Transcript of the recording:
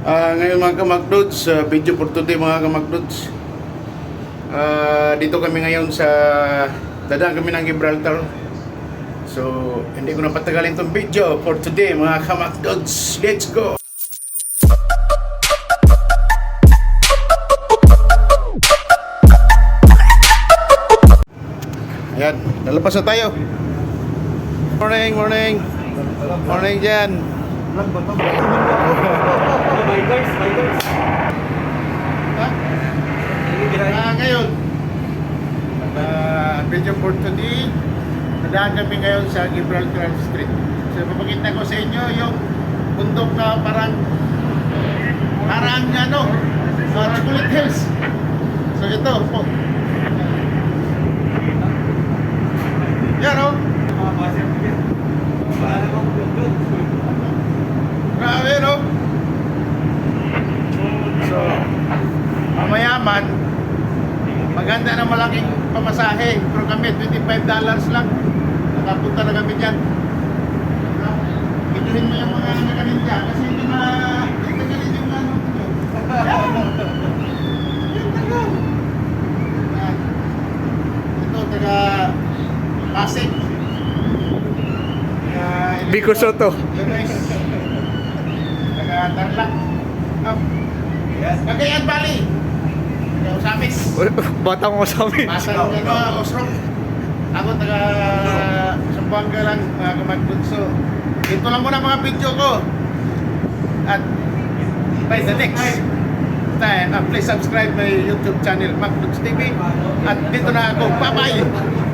Ngayon mga kamakdods, video for today mga kamakdods. Dito kami ngayon sa dadaan kami ng Gibraltar. So, hindi ko na patagalin itong video for today mga kamakdods. Let's go! Ayan, nalapas na tayo. Morning, morning. Morning dyan. Ngayon, video for today, nadaan kami ngayon sa Gibraltar Street. So, papakita ko sa inyo yung bundok na parang Kulit Hills. So, ito po. Yan o. Grabe no. So, mamayaman, maganda na malaking pamasahe. Pero kami, $25 lang. Nakapunta na kami dyan. Ituhin mo yung mga nagaling dyan. Kasi hindi na nagaling yung ano. Ito, taga Pasig. Biko Soto. Taga Tarlac. Cagayan Valley. Taga Osamis. Batang Osamis. Batang Osrong. Ako taga Sambuanga lang, mga kamadbunso. Ito lang muna mga video ko. At by the next time, please subscribe my YouTube channel, Macdods TV. At dito na ako. Bye-bye!